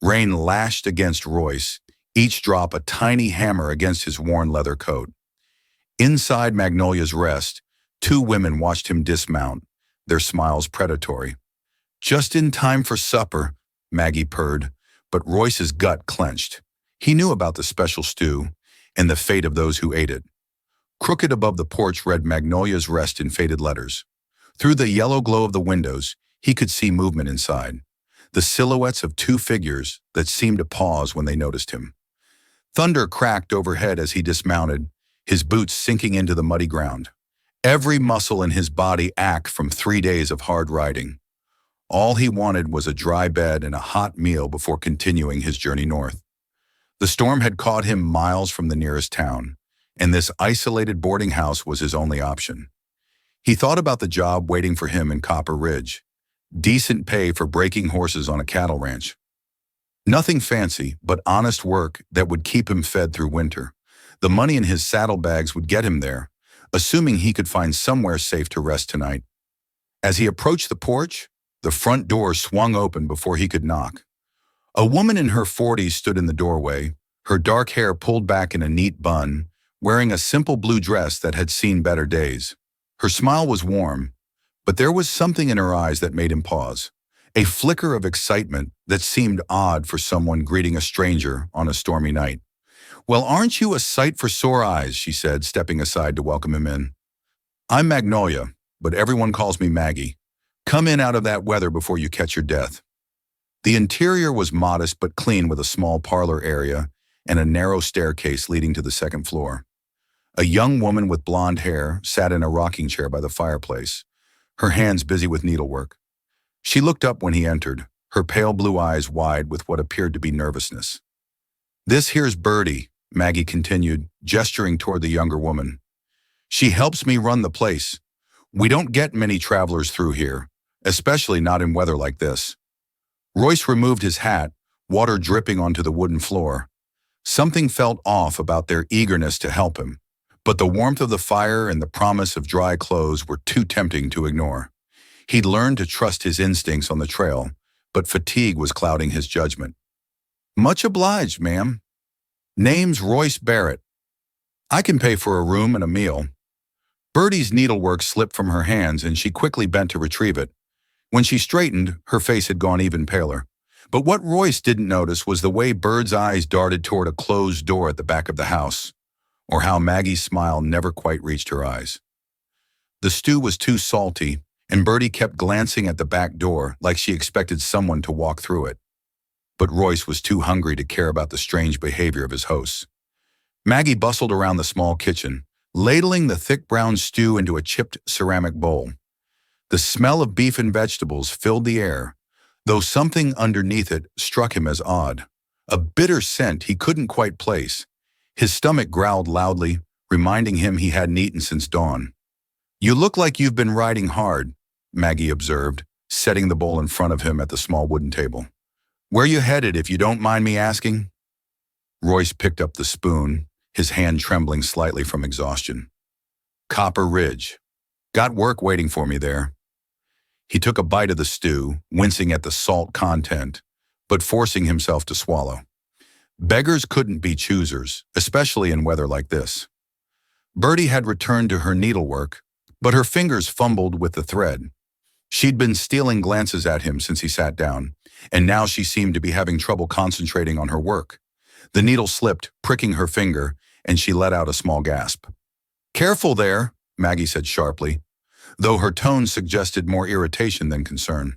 Rain lashed against Royce, each drop a tiny hammer against his worn leather coat. Inside Magnolia's Rest, two women watched him dismount, their smiles predatory. "Just in time for supper," Maggie purred, but Royce's gut clenched. He knew about the special stew and the fate of those who ate it. Crooked above the porch read Magnolia's Rest in faded letters. Through the yellow glow of the windows, he could see movement inside, the silhouettes of two figures that seemed to pause when they noticed him. Thunder cracked overhead as he dismounted, his boots sinking into the muddy ground. Every muscle in his body ached from 3 days of hard riding. All he wanted was a dry bed and a hot meal before continuing his journey north. The storm had caught him miles from the nearest town, and this isolated boarding house was his only option. He thought about the job waiting for him in Copper Ridge. Decent pay for breaking horses on a cattle ranch. Nothing fancy, but honest work that would keep him fed through winter. The money in his saddlebags would get him there, assuming he could find somewhere safe to rest tonight. As he approached the porch, the front door swung open before he could knock. A woman in her 40s stood in the doorway, her dark hair pulled back in a neat bun, wearing a simple blue dress that had seen better days. Her smile was warm, but there was something in her eyes that made him pause, a flicker of excitement that seemed odd for someone greeting a stranger on a stormy night. "Well, aren't you a sight for sore eyes?" she said, stepping aside to welcome him in. "I'm Magnolia, but everyone calls me Maggie. Come in out of that weather before you catch your death." The interior was modest but clean, with a small parlor area and a narrow staircase leading to the second floor. A young woman with blonde hair sat in a rocking chair by the fireplace, her hands busy with needlework. She looked up when he entered, her pale blue eyes wide with what appeared to be nervousness. "This here's Birdie," Maggie continued, gesturing toward the younger woman. "She helps me run the place. We don't get many travelers through here, especially not in weather like this." Royce removed his hat, water dripping onto the wooden floor. Something felt off about their eagerness to help him, but the warmth of the fire and the promise of dry clothes were too tempting to ignore. He'd learned to trust his instincts on the trail, but fatigue was clouding his judgment. "Much obliged, ma'am. Name's Royce Barrett. I can pay for a room and a meal." Birdie's needlework slipped from her hands and she quickly bent to retrieve it. When she straightened, her face had gone even paler. But what Royce didn't notice was the way Bird's eyes darted toward a closed door at the back of the house, or how Maggie's smile never quite reached her eyes. The stew was too salty, and Birdie kept glancing at the back door like she expected someone to walk through it. But Royce was too hungry to care about the strange behavior of his hosts. Maggie bustled around the small kitchen, ladling the thick brown stew into a chipped ceramic bowl. The smell of beef and vegetables filled the air, though something underneath it struck him as odd. A bitter scent he couldn't quite place. His stomach growled loudly, reminding him he hadn't eaten since dawn. "You look like you've been riding hard," Maggie observed, setting the bowl in front of him at the small wooden table. "Where you headed, if you don't mind me asking?" Royce picked up the spoon, his hand trembling slightly from exhaustion. "Copper Ridge. Got work waiting for me there." He took a bite of the stew, wincing at the salt content, but forcing himself to swallow. Beggars couldn't be choosers, especially in weather like this. Birdie had returned to her needlework, but her fingers fumbled with the thread. She'd been stealing glances at him since he sat down, and now she seemed to be having trouble concentrating on her work. The needle slipped, pricking her finger, and she let out a small gasp. "Careful there," Maggie said sharply, though her tone suggested more irritation than concern.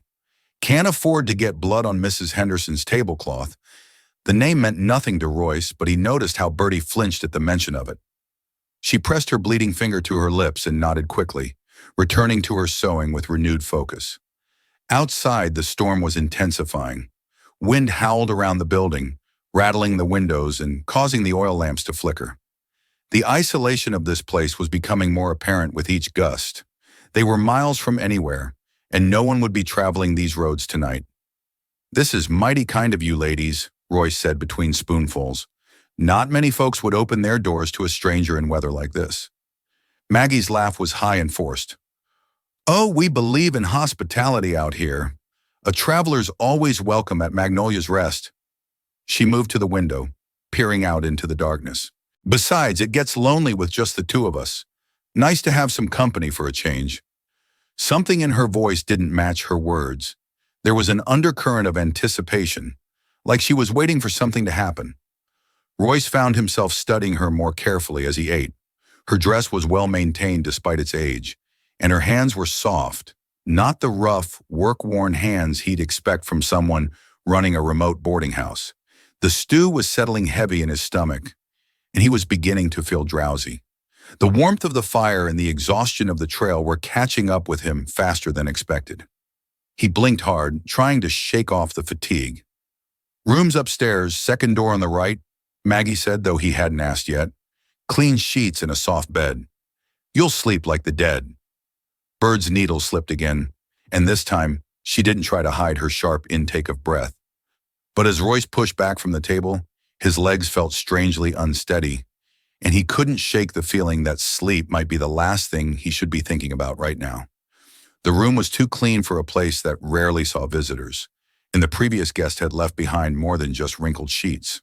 "Can't afford to get blood on Mrs. Henderson's tablecloth." The name meant nothing to Royce, but he noticed how Birdie flinched at the mention of it. She pressed her bleeding finger to her lips and nodded quickly, returning to her sewing with renewed focus. Outside, the storm was intensifying. Wind howled around the building, rattling the windows and causing the oil lamps to flicker. The isolation of this place was becoming more apparent with each gust. They were miles from anywhere, and no one would be traveling these roads tonight. "This is mighty kind of you ladies," Royce said between spoonfuls. "Not many folks would open their doors to a stranger in weather like this." Maggie's laugh was high and forced. "Oh, we believe in hospitality out here. A traveler's always welcome at Magnolia's Rest." She moved to the window, peering out into the darkness. Besides, it gets lonely with just the two of us. Nice to have some company for a change. Something in her voice didn't match her words. There was an undercurrent of anticipation, like she was waiting for something to happen. Royce found himself studying her more carefully as he ate. Her dress was well maintained despite its age, and her hands were soft, not the rough, work-worn hands he'd expect from someone running a remote boarding house. The stew was settling heavy in his stomach, and he was beginning to feel drowsy. The warmth of the fire and the exhaustion of the trail were catching up with him faster than expected. He blinked hard, trying to shake off the fatigue. "Room's upstairs, second door on the right," Maggie said, though he hadn't asked yet. "Clean sheets and a soft bed. You'll sleep like the dead." Bird's needle slipped again, and this time she didn't try to hide her sharp intake of breath. But as Royce pushed back from the table, his legs felt strangely unsteady, and he couldn't shake the feeling that sleep might be the last thing he should be thinking about right now. The room was too clean for a place that rarely saw visitors, and the previous guest had left behind more than just wrinkled sheets.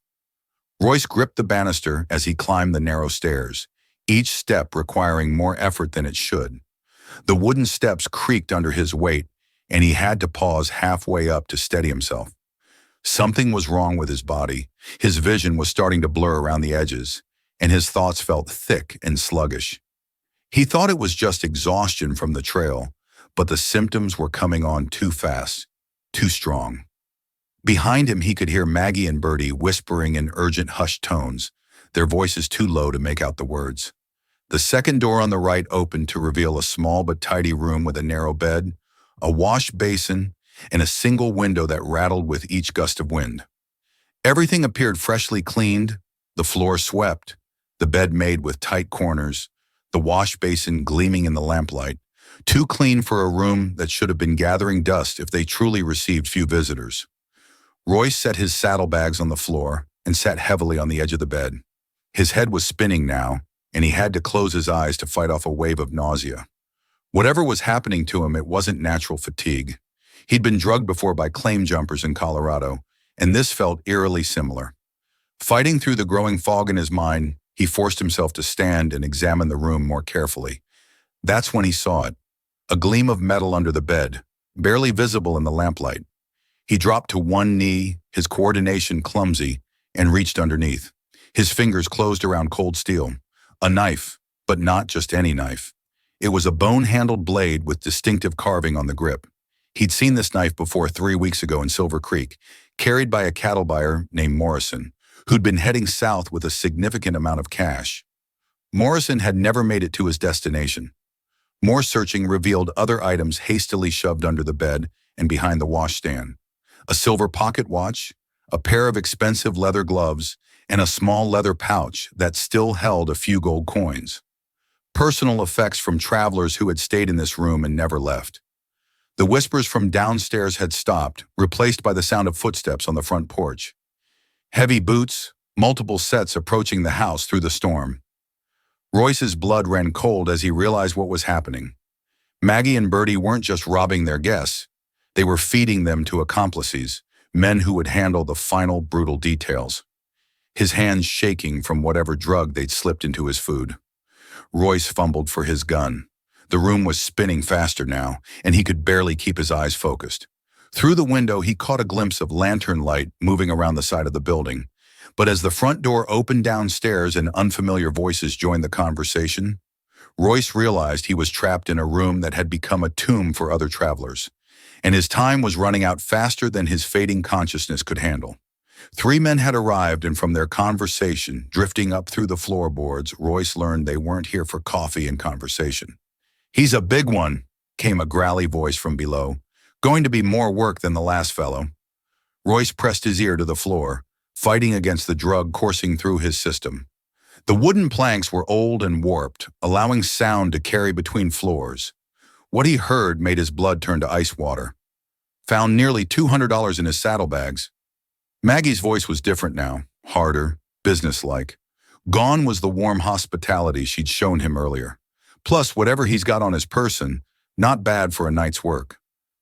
Royce gripped the banister as he climbed the narrow stairs, each step requiring more effort than it should. The wooden steps creaked under his weight, and he had to pause halfway up to steady himself. Something was wrong with his body. His vision was starting to blur around the edges, and his thoughts felt thick and sluggish. He thought it was just exhaustion from the trail, but the symptoms were coming on too fast, too strong. Behind him, he could hear Maggie and Bertie whispering in urgent hushed tones, their voices too low to make out the words. The second door on the right opened to reveal a small but tidy room with a narrow bed, a wash basin, and a single window that rattled with each gust of wind. Everything appeared freshly cleaned, the floor swept, the bed made with tight corners, the wash basin gleaming in the lamplight, too clean for a room that should have been gathering dust if they truly received few visitors. Royce set his saddlebags on the floor and sat heavily on the edge of the bed. His head was spinning now, and he had to close his eyes to fight off a wave of nausea. Whatever was happening to him, it wasn't natural fatigue. He'd been drugged before by claim jumpers in Colorado, and this felt eerily similar. Fighting through the growing fog in his mind, he forced himself to stand and examine the room more carefully. That's when he saw it, a gleam of metal under the bed, barely visible in the lamplight. He dropped to one knee, his coordination clumsy, and reached underneath. His fingers closed around cold steel. A knife, but not just any knife. It was a bone-handled blade with distinctive carving on the grip. He'd seen this knife before 3 weeks ago in Silver Creek, carried by a cattle buyer named Morrison, who'd been heading south with a significant amount of cash. Morrison had never made it to his destination. More searching revealed other items hastily shoved under the bed and behind the washstand. A silver pocket watch, a pair of expensive leather gloves, and a small leather pouch that still held a few gold coins. Personal effects from travelers who had stayed in this room and never left. The whispers from downstairs had stopped, replaced by the sound of footsteps on the front porch. Heavy boots, multiple sets approaching the house through the storm. Royce's blood ran cold as he realized what was happening. Maggie and Bertie weren't just robbing their guests. They were feeding them to accomplices, men who would handle the final brutal details. His hands shaking from whatever drug they'd slipped into his food. Royce fumbled for his gun. The room was spinning faster now, and he could barely keep his eyes focused. Through the window, he caught a glimpse of lantern light moving around the side of the building. But as the front door opened downstairs and unfamiliar voices joined the conversation, Royce realized he was trapped in a room that had become a tomb for other travelers, and his time was running out faster than his fading consciousness could handle. 3 men had arrived, and from their conversation, drifting up through the floorboards, Royce learned they weren't here for coffee and conversation. "He's a big one," came a growly voice from below. "Going to be more work than the last fellow." Royce pressed his ear to the floor, fighting against the drug coursing through his system. The wooden planks were old and warped, allowing sound to carry between floors. What he heard made his blood turn to ice water. Found nearly $200 in his saddlebags. Maggie's voice was different now, harder, businesslike. Gone was the warm hospitality she'd shown him earlier. Plus, whatever he's got on his person, not bad for a night's work.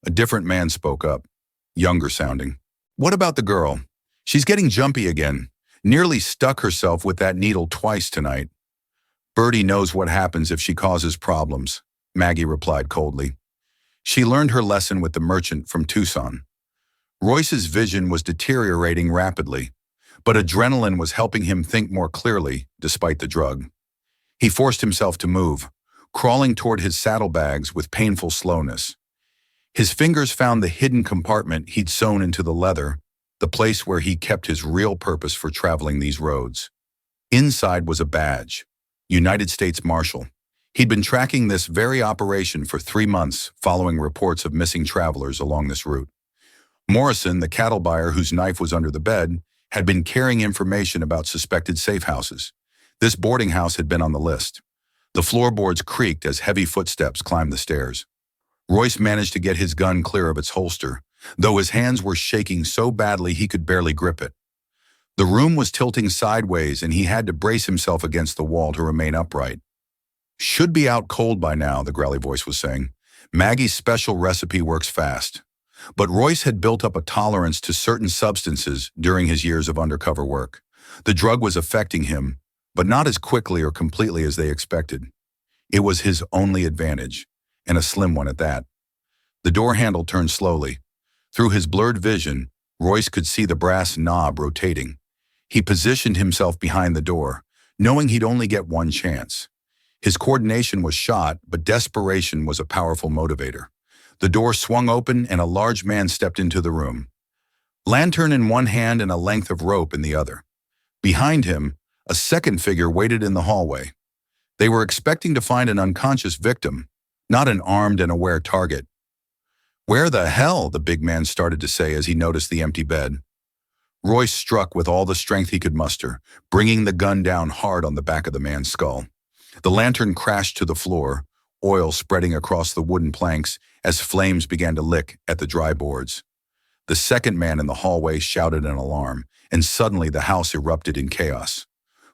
A different man spoke up, younger sounding. "What about the girl? She's getting jumpy again. Nearly stuck herself with that needle twice tonight. Bertie knows what happens if she causes problems, Maggie replied coldly. She learned her lesson with the merchant from Tucson. Royce's vision was deteriorating rapidly, but adrenaline was helping him think more clearly, despite the drug. He forced himself to move, crawling toward his saddlebags with painful slowness. His fingers found the hidden compartment he'd sewn into the leather, the place where he kept his real purpose for traveling these roads. Inside was a badge, United States Marshal. He'd been tracking this very operation for 3 months following reports of missing travelers along this route. Morrison, the cattle buyer whose knife was under the bed, had been carrying information about suspected safe houses. This boarding house had been on the list. The floorboards creaked as heavy footsteps climbed the stairs. Royce managed to get his gun clear of its holster, though his hands were shaking so badly he could barely grip it. The room was tilting sideways and he had to brace himself against the wall to remain upright. "Should be out cold by now," the growly voice was saying. "Maggie's special recipe works fast." But Royce had built up a tolerance to certain substances during his years of undercover work. The drug was affecting him, but not as quickly or completely as they expected. It was his only advantage, and a slim one at that. The door handle turned slowly. Through his blurred vision, Royce could see the brass knob rotating. He positioned himself behind the door, knowing he'd only get one chance. His coordination was shot, but desperation was a powerful motivator. The door swung open and a large man stepped into the room. Lantern in one hand and a length of rope in the other. Behind him, a second figure waited in the hallway. They were expecting to find an unconscious victim, not an armed and aware target. "Where the hell?" the big man started to say as he noticed the empty bed. Royce struck with all the strength he could muster, bringing the gun down hard on the back of the man's skull. The lantern crashed to the floor, oil spreading across the wooden planks as flames began to lick at the dry boards. The second man in the hallway shouted an alarm, and suddenly the house erupted in chaos.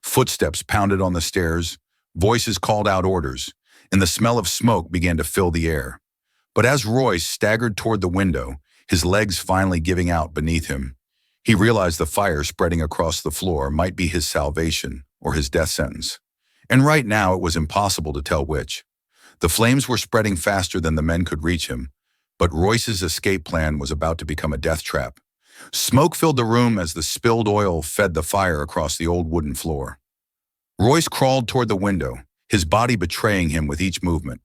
Footsteps pounded on the stairs, voices called out orders, and the smell of smoke began to fill the air. But as Royce staggered toward the window, his legs finally giving out beneath him, he realized the fire spreading across the floor might be his salvation or his death sentence. And right now it was impossible to tell which. The flames were spreading faster than the men could reach him, but Royce's escape plan was about to become a death trap. Smoke filled the room as the spilled oil fed the fire across the old wooden floor. Royce crawled toward the window, his body betraying him with each movement.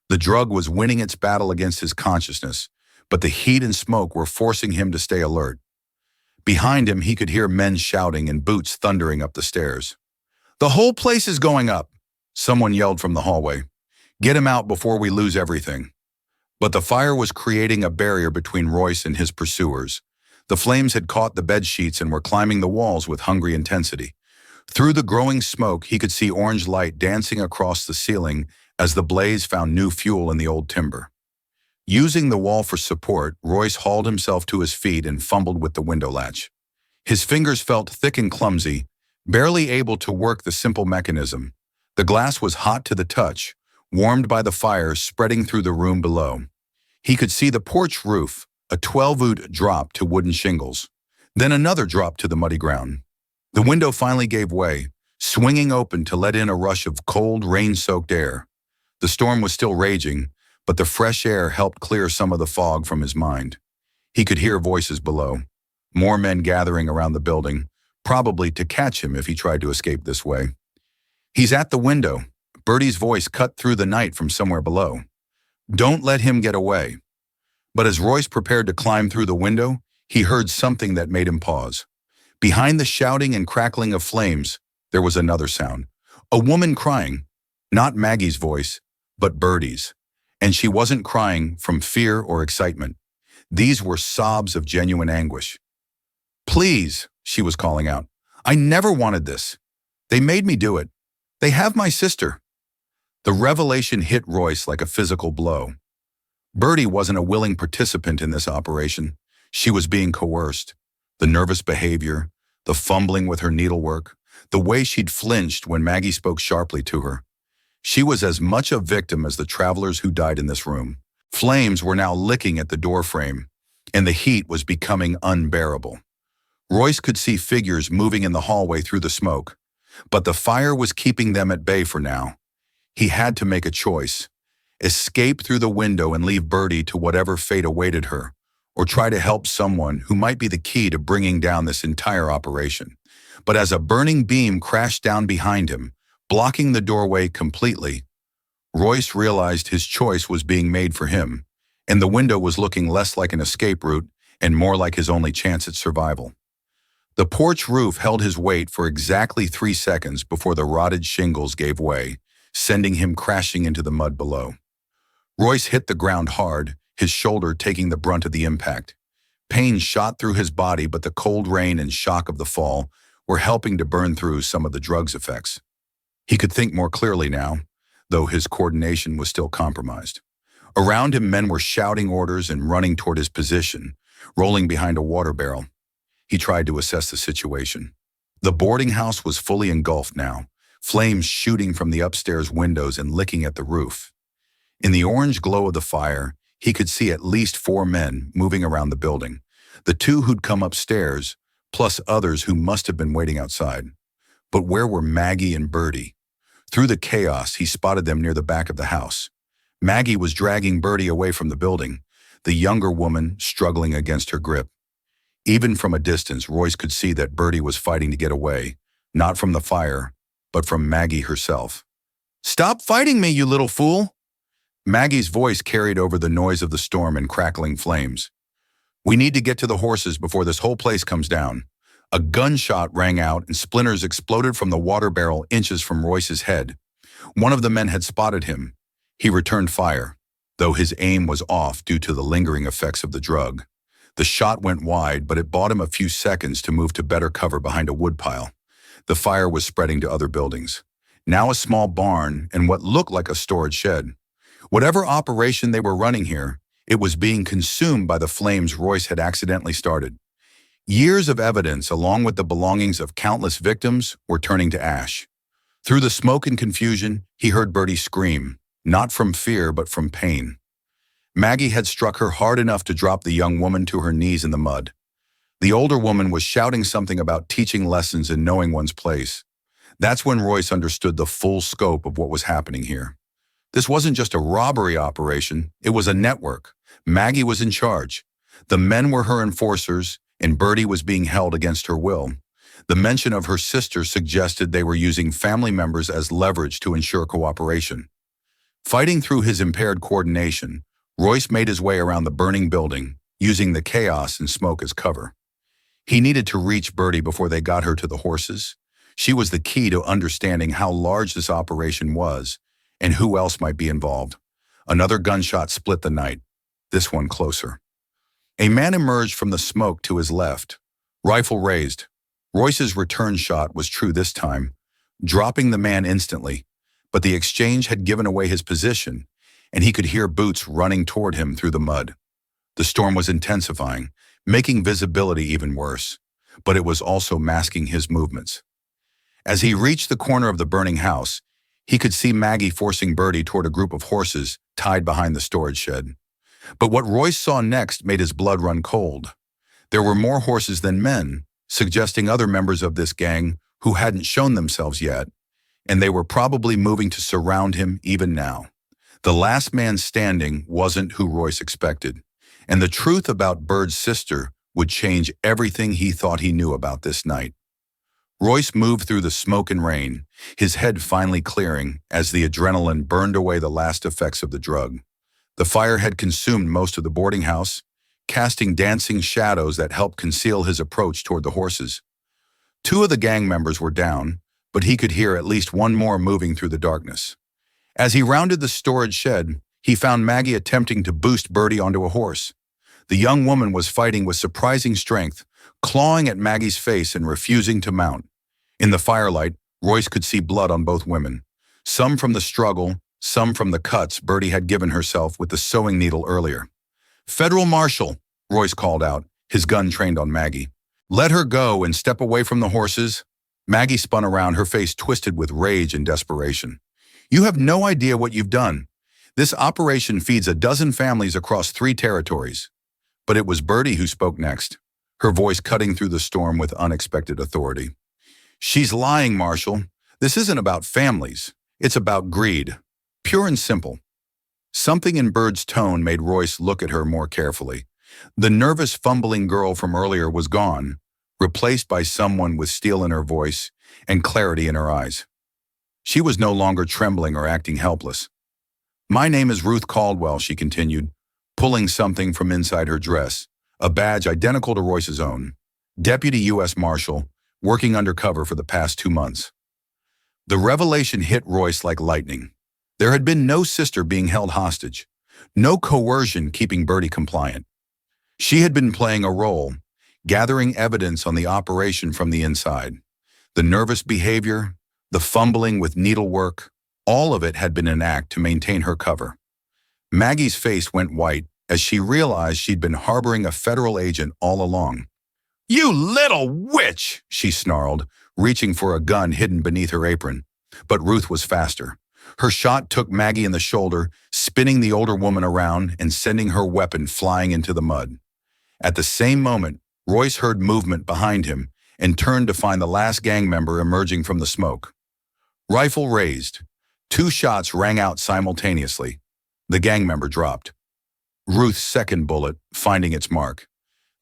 The drug was winning its battle against his consciousness, but the heat and smoke were forcing him to stay alert. Behind him, he could hear men shouting and boots thundering up the stairs. "The whole place is going up," someone yelled from the hallway. "Get him out before we lose everything." But the fire was creating a barrier between Royce and his pursuers. The flames had caught the bed sheets and were climbing the walls with hungry intensity. Through the growing smoke, he could see orange light dancing across the ceiling as the blaze found new fuel in the old timber. Using the wall for support, Royce hauled himself to his feet and fumbled with the window latch. His fingers felt thick and clumsy, barely able to work the simple mechanism. The glass was hot to the touch, warmed by the fire spreading through the room below. He could see the porch roof, a 12-oot drop to wooden shingles, then another drop to the muddy ground. The window finally gave way, swinging open to let in a rush of cold, rain-soaked air. The storm was still raging, but the fresh air helped clear some of the fog from his mind. He could hear voices below, more men gathering around the building, probably to catch him if he tried to escape this way. "He's at the window," Bertie's voice cut through the night from somewhere below. "Don't let him get away." But as Royce prepared to climb through the window, he heard something that made him pause. Behind the shouting and crackling of flames, there was another sound. A woman crying, not Maggie's voice, but Bertie's. And she wasn't crying from fear or excitement. These were sobs of genuine anguish. "Please," she was calling out. "I never wanted this. They made me do it. They have my sister." The revelation hit Royce like a physical blow. Bertie wasn't a willing participant in this operation. She was being coerced. The nervous behavior, the fumbling with her needlework, the way she'd flinched when Maggie spoke sharply to her. She was as much a victim as the travelers who died in this room. Flames were now licking at the doorframe, and the heat was becoming unbearable. Royce could see figures moving in the hallway through the smoke, but the fire was keeping them at bay for now. He had to make a choice: escape through the window and leave Birdie to whatever fate awaited her, or try to help someone who might be the key to bringing down this entire operation. But as a burning beam crashed down behind him, blocking the doorway completely, Royce realized his choice was being made for him, and the window was looking less like an escape route and more like his only chance at survival. The porch roof held his weight for exactly 3 seconds before the rotted shingles gave way, sending him crashing into the mud below. Royce hit the ground hard, his shoulder taking the brunt of the impact. Pain shot through his body, but the cold rain and shock of the fall were helping to burn through some of the drug's effects. He could think more clearly now, though his coordination was still compromised. Around him, men were shouting orders and running toward his position, rolling behind a water barrel. He tried to assess the situation. The boarding house was fully engulfed now, flames shooting from the upstairs windows and licking at the roof. In the orange glow of the fire, he could see at least 4 men moving around the building, the 2 who'd come upstairs, plus others who must have been waiting outside. But where were Maggie and Birdie? Through the chaos, he spotted them near the back of the house. Maggie was dragging Birdie away from the building, the younger woman struggling against her grip. Even from a distance, Royce could see that Birdie was fighting to get away, not from the fire, but from Maggie herself. "Stop fighting me, you little fool!" Maggie's voice carried over the noise of the storm and crackling flames. "We need to get to the horses before this whole place comes down." A gunshot rang out and splinters exploded from the water barrel inches from Royce's head. One of the men had spotted him. He returned fire, though his aim was off due to the lingering effects of the drug. The shot went wide, but it bought him a few seconds to move to better cover behind a woodpile. The fire was spreading to other buildings. Now a small barn and what looked like a storage shed. Whatever operation they were running here, it was being consumed by the flames Royce had accidentally started. Years of evidence, along with the belongings of countless victims, were turning to ash. Through the smoke and confusion, he heard Birdie scream, not from fear but from pain. Maggie had struck her hard enough to drop the young woman to her knees in the mud. The older woman was shouting something about teaching lessons and knowing one's place. That's when Royce understood the full scope of what was happening here. This wasn't just a robbery operation, it was a network. Maggie was in charge. The men were her enforcers, and Birdie was being held against her will. The mention of her sister suggested they were using family members as leverage to ensure cooperation. Fighting through his impaired coordination, Royce made his way around the burning building, using the chaos and smoke as cover. He needed to reach Birdie before they got her to the horses. She was the key to understanding how large this operation was and who else might be involved. Another gunshot split the night, this one closer. A man emerged from the smoke to his left, rifle raised. Royce's return shot was true this time, dropping the man instantly, but the exchange had given away his position, and he could hear boots running toward him through the mud. The storm was intensifying, making visibility even worse, but it was also masking his movements. As he reached the corner of the burning house, he could see Maggie forcing Birdie toward a group of horses tied behind the storage shed. But what Royce saw next made his blood run cold. There were more horses than men, suggesting other members of this gang who hadn't shown themselves yet, and they were probably moving to surround him even now. The last man standing wasn't who Royce expected, and the truth about Bird's sister would change everything he thought he knew about this night. Royce moved through the smoke and rain, his head finally clearing as the adrenaline burned away the last effects of the drug. The fire had consumed most of the boarding house, casting dancing shadows that helped conceal his approach toward the horses. 2 of the gang members were down, but he could hear at least one more moving through the darkness. As he rounded the storage shed, he found Maggie attempting to boost Birdie onto a horse. The young woman was fighting with surprising strength, clawing at Maggie's face and refusing to mount. In the firelight, Royce could see blood on both women, some from the struggle, some from the cuts Birdie had given herself with the sewing needle earlier. "Federal Marshal," Royce called out, his gun trained on Maggie. "Let her go and step away from the horses." Maggie spun around, her face twisted with rage and desperation. "You have no idea what you've done. This operation feeds a dozen families across 3 territories." But it was Birdie who spoke next. her voice cutting through the storm with unexpected authority. She's lying, Marshall. This isn't about families. It's about greed. Pure and simple. Something in Bird's tone made Royce look at her more carefully. The nervous, fumbling girl from earlier was gone, replaced by someone with steel in her voice and clarity in her eyes. She was no longer trembling or acting helpless. "My name is Ruth Caldwell," she continued, pulling something from inside her dress, a badge identical to Royce's own. "Deputy U.S. Marshal, working undercover for the past 2 months." The revelation hit Royce like lightning. There had been no sister being held hostage, no coercion keeping Birdie compliant. She had been playing a role, gathering evidence on the operation from the inside. The nervous behavior, the fumbling with needlework, all of it had been an act to maintain her cover. Maggie's face went white as she realized she'd been harboring a federal agent all along. "You little witch!" she snarled, reaching for a gun hidden beneath her apron. But Ruth was faster. Her shot took Maggie in the shoulder, spinning the older woman around and sending her weapon flying into the mud. At the same moment, Royce heard movement behind him and turned to find the last gang member emerging from the smoke. Rifle raised. 2 shots rang out simultaneously. The gang member dropped. Ruth's second bullet, finding its mark.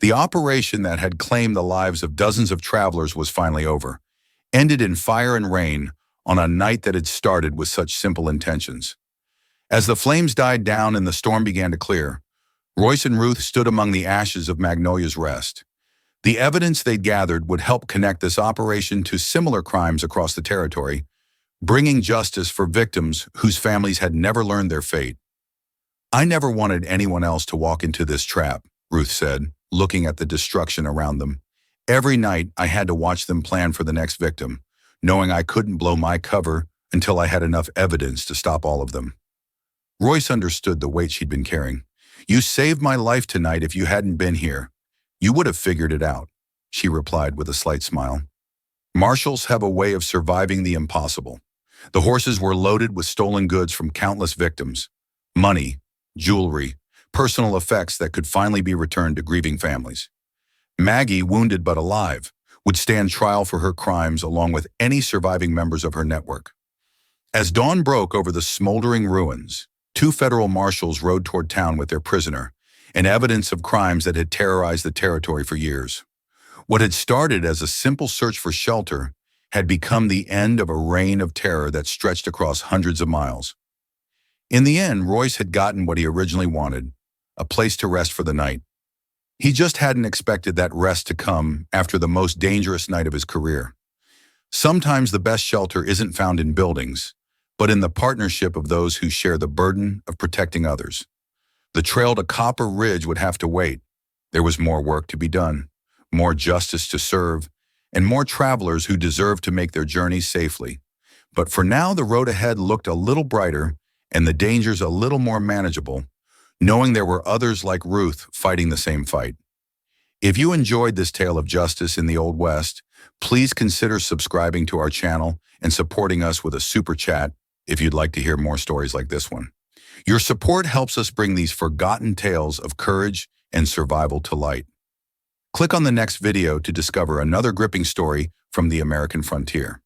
The operation that had claimed the lives of dozens of travelers was finally over, ended in fire and rain on a night that had started with such simple intentions. As the flames died down and the storm began to clear, Royce and Ruth stood among the ashes of Magnolia's Rest. The evidence they'd gathered would help connect this operation to similar crimes across the territory, bringing justice for victims whose families had never learned their fate. "I never wanted anyone else to walk into this trap," Ruth said, looking at the destruction around them. "Every night I had to watch them plan for the next victim, knowing I couldn't blow my cover until I had enough evidence to stop all of them." Royce understood the weight she'd been carrying. "You saved my life tonight. If you hadn't been here, you would have figured it out," she replied with a slight smile. Marshals have a way of surviving the impossible. The horses were loaded with stolen goods from countless victims. Money, jewelry, personal effects that could finally be returned to grieving families. Maggie, wounded but alive, would stand trial for her crimes along with any surviving members of her network. As dawn broke over the smoldering ruins, 2 federal marshals rode toward town with their prisoner, and evidence of crimes that had terrorized the territory for years. What had started as a simple search for shelter had become the end of a reign of terror that stretched across hundreds of miles. In the end, Royce had gotten what he originally wanted, a place to rest for the night. He just hadn't expected that rest to come after the most dangerous night of his career. Sometimes the best shelter isn't found in buildings, but in the partnership of those who share the burden of protecting others. The trail to Copper Ridge would have to wait. There was more work to be done, more justice to serve, and more travelers who deserved to make their journey safely. But for now, the road ahead looked a little brighter and the dangers a little more manageable, knowing there were others like Ruth fighting the same fight. If you enjoyed this tale of justice in the Old West, please consider subscribing to our channel and supporting us with a super chat if you'd like to hear more stories like this one. Your support helps us bring these forgotten tales of courage and survival to light. Click on the next video to discover another gripping story from the American frontier.